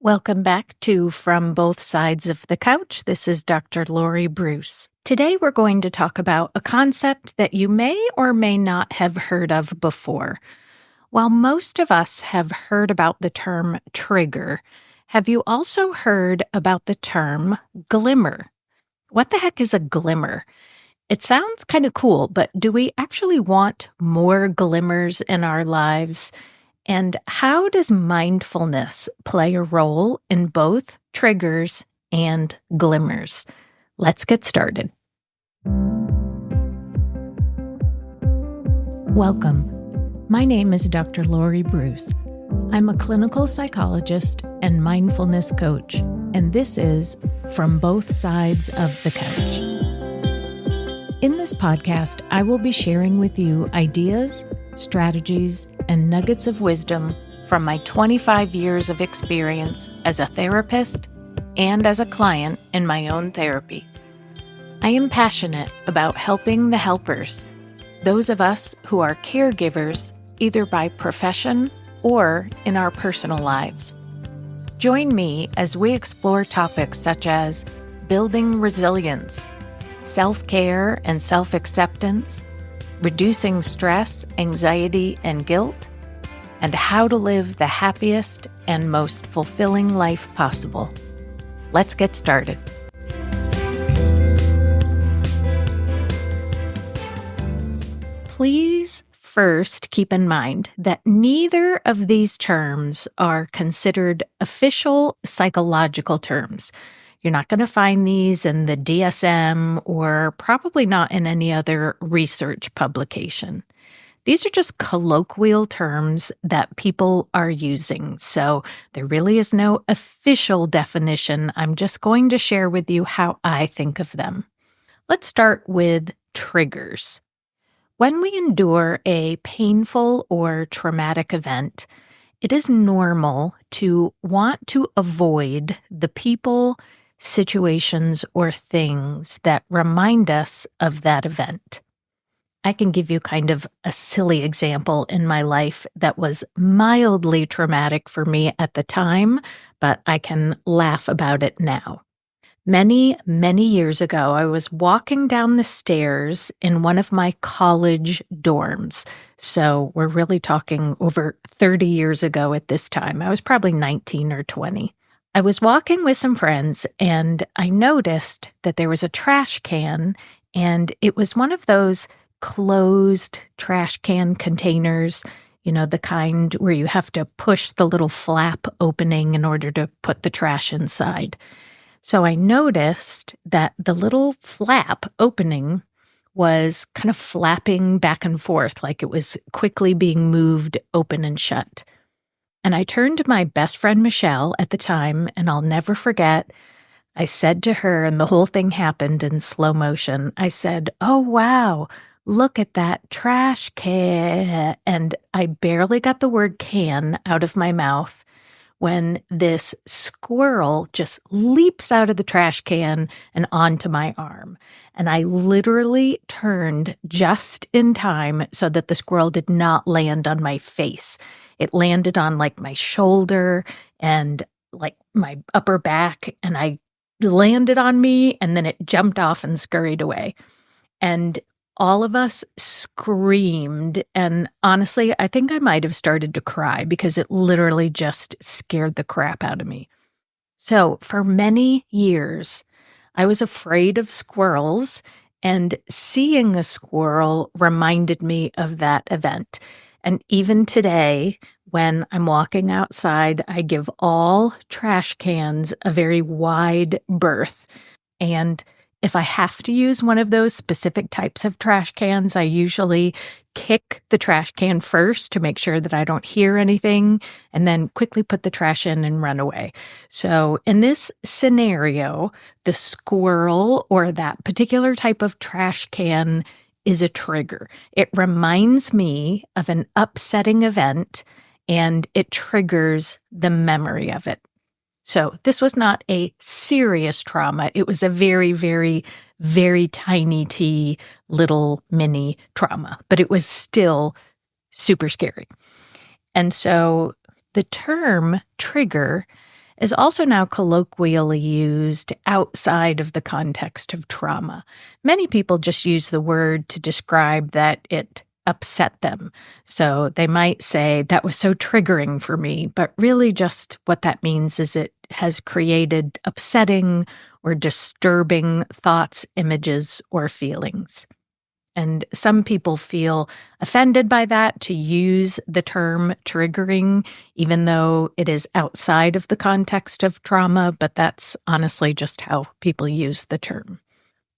Welcome back to From Both Sides of the Couch. This is Dr. Laurie Bruce. Today we're going to talk about a concept that you may or may not have heard of before. While most of us have heard about the term trigger, have you also heard about the term glimmer? What the heck is a glimmer? It sounds kind of cool, but do we actually want more glimmers in our lives? And how does mindfulness play a role in both triggers and glimmers? Let's get started. Welcome. My name is Dr. Laurie Bruce. I'm a clinical psychologist and mindfulness coach, and this is From Both Sides of the Couch. In this podcast, I will be sharing with you ideas, strategies, and nuggets of wisdom from my 25 years of experience as a therapist and as a client in my own therapy. I am passionate about helping the helpers, those of us who are caregivers, either by profession or in our personal lives. Join me as we explore topics such as building resilience, self-care and self-acceptance, reducing stress, anxiety, and guilt, and how to live the happiest and most fulfilling life possible. Let's get started. Please first keep in mind that neither of these terms are considered official psychological terms. You're not going to find these in the DSM or probably not in any other research publication. These are just colloquial terms that people are using, so there really is no official definition. I'm just going to share with you how I think of them. Let's start with triggers. When we endure a painful or traumatic event, it is normal to want to avoid the people, situations, or things that remind us of that event. I can give you kind of a silly example in my life that was mildly traumatic for me at the time, but I can laugh about it now. Many, many years ago, I was walking down the stairs in one of my college dorms. So we're really talking over 30 years ago at this time. I was probably 19 or 20. I was walking with some friends and I noticed that there was a trash can, and it was one of those closed trash can containers, the kind where you have to push the little flap opening in order to put the trash inside. So I noticed that the little flap opening was kind of flapping back and forth, like it was quickly being moved open and shut. And I turned to my best friend, Michelle, at the time, and I'll never forget, I said to her, and the whole thing happened in slow motion, I said, "Oh, wow, look at that trash can." And I barely got the word can out of my mouth when this squirrel just leaps out of the trash can and onto my arm. And I literally turned just in time so that the squirrel did not land on my face. It landed on like my shoulder and like my upper back, and I landed on me, and then it jumped off and scurried away. And all of us screamed, and honestly, I think I might have started to cry because it literally just scared the crap out of me. So for many years, I was afraid of squirrels, and seeing a squirrel reminded me of that event. And even today, when I'm walking outside, I give all trash cans a very wide berth. And if I have to use one of those specific types of trash cans, I usually kick the trash can first to make sure that I don't hear anything, and then quickly put the trash in and run away. So in this scenario, the squirrel or that particular type of trash can is a trigger. It reminds me of an upsetting event, and it triggers the memory of it. So this was not a serious trauma. It was a very, very, very tiny little mini trauma, but it was still super scary. And so the term trigger is also now colloquially used outside of the context of trauma. Many people just use the word to describe that it upset them. So they might say, that was so triggering for me, but really just what that means is it has created upsetting or disturbing thoughts, images, or feelings. And some people feel offended by that, to use the term triggering, even though it is outside of the context of trauma, but that's honestly just how people use the term.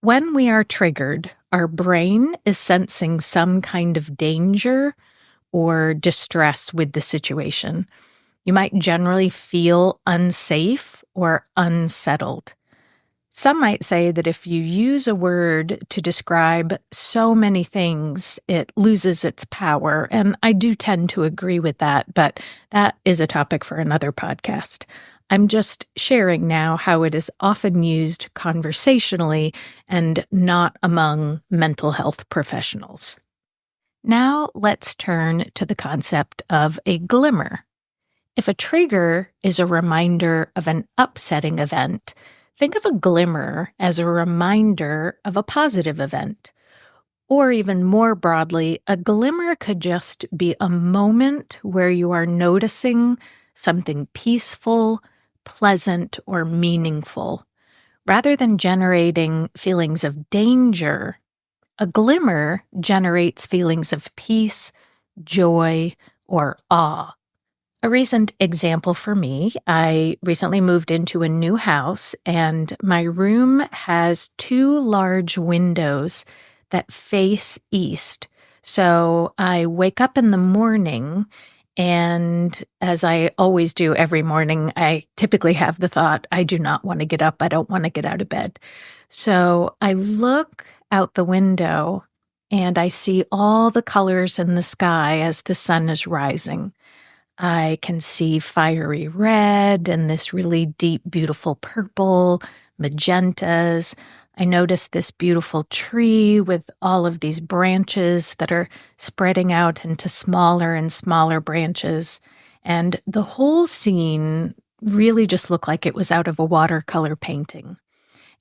When we are triggered, our brain is sensing some kind of danger or distress with the situation. You might generally feel unsafe or unsettled. Some might say that if you use a word to describe so many things, it loses its power. And I do tend to agree with that, but that is a topic for another podcast. I'm just sharing now how it is often used conversationally and not among mental health professionals. Now let's turn to the concept of a glimmer. If a trigger is a reminder of an upsetting event, think of a glimmer as a reminder of a positive event. Or even more broadly, a glimmer could just be a moment where you are noticing something peaceful, pleasant, or meaningful. Rather than generating feelings of danger, a glimmer generates feelings of peace, joy, or awe. A recent example for me, I recently moved into a new house, and my room has 2 large windows that face east. So I wake up in the morning, and as I always do every morning, I typically have the thought, I do not want to get up. I don't want to get out of bed. So I look out the window, and I see all the colors in the sky as the sun is rising. I can see fiery red and this really deep, beautiful purple, magentas. I notice this beautiful tree with all of these branches that are spreading out into smaller and smaller branches. And the whole scene really just looked like it was out of a watercolor painting.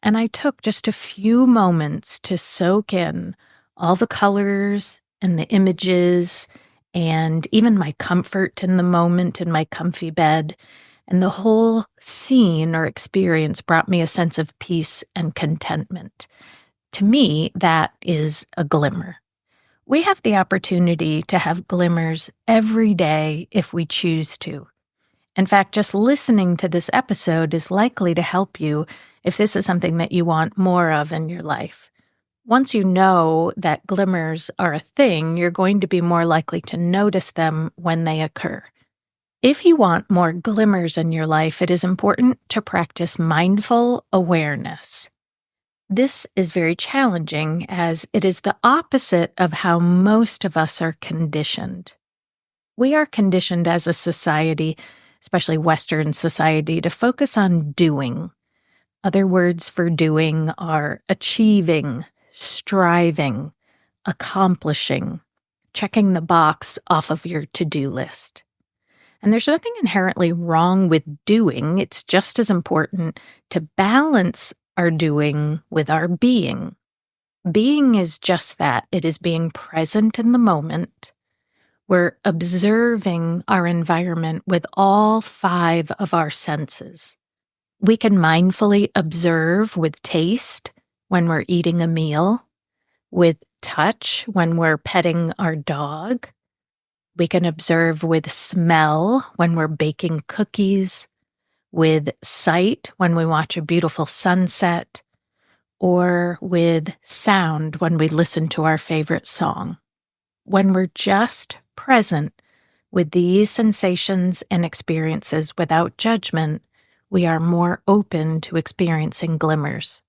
And I took just a few moments to soak in all the colors and the images and even my comfort in the moment in my comfy bed. And the whole scene or experience brought me a sense of peace and contentment. To me, that is a glimmer. We have the opportunity to have glimmers every day if we choose to. In fact, just listening to this episode is likely to help you if this is something that you want more of in your life. Once you know that glimmers are a thing, you're going to be more likely to notice them when they occur. If you want more glimmers in your life, it is important to practice mindful awareness. This is very challenging as it is the opposite of how most of us are conditioned. We are conditioned as a society, especially Western society, to focus on doing. Other words for doing are achieving, striving, accomplishing, checking the box off of your to-do list. And there's nothing inherently wrong with doing. It's just as important to balance our doing with our being. Being is just that. It is being present in the moment. We're observing our environment with all 5 of our senses. We can mindfully observe with taste when we're eating a meal, with touch when we're petting our dog. We can observe with smell when we're baking cookies, with sight when we watch a beautiful sunset, or with sound when we listen to our favorite song. When we're just present with these sensations and experiences without judgment, we are more open to experiencing glimmers.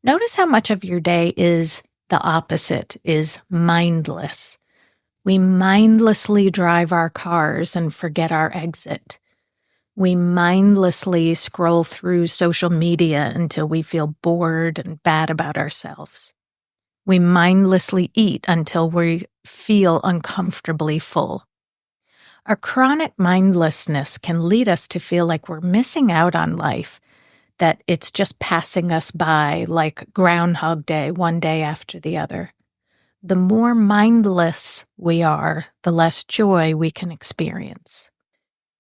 Notice how much of your day is the opposite, is mindless. We mindlessly drive our cars and forget our exit. We mindlessly scroll through social media until we feel bored and bad about ourselves. We mindlessly eat until we feel uncomfortably full. Our chronic mindlessness can lead us to feel like we're missing out on life, that it's just passing us by like Groundhog Day, one day after the other. The more mindless we are, the less joy we can experience.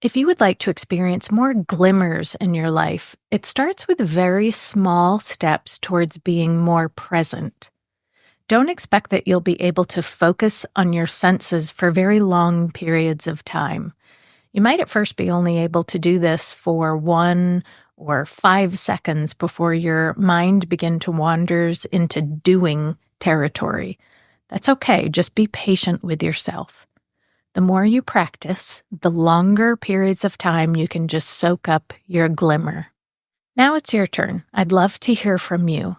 If you would like to experience more glimmers in your life, it starts with very small steps towards being more present. Don't expect that you'll be able to focus on your senses for very long periods of time. You might at first be only able to do this for 1 or 5 seconds before your mind begins to wander into doing territory. That's okay. Just be patient with yourself. The more you practice, the longer periods of time you can just soak up your glimmer. Now it's your turn. I'd love to hear from you.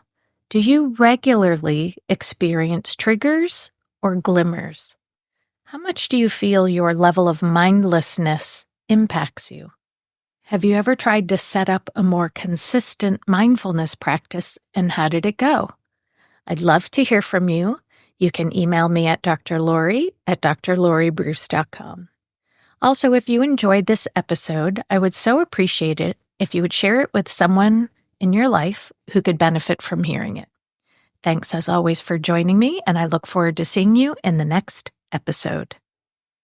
Do you regularly experience triggers or glimmers? How much do you feel your level of mindlessness impacts you? Have you ever tried to set up a more consistent mindfulness practice, and how did it go? I'd love to hear from you. You can email me at drlaurie@drlauriebruce.com. Also, if you enjoyed this episode, I would so appreciate it if you would share it with someone in your life who could benefit from hearing it. Thanks as always for joining me, and I look forward to seeing you in the next episode.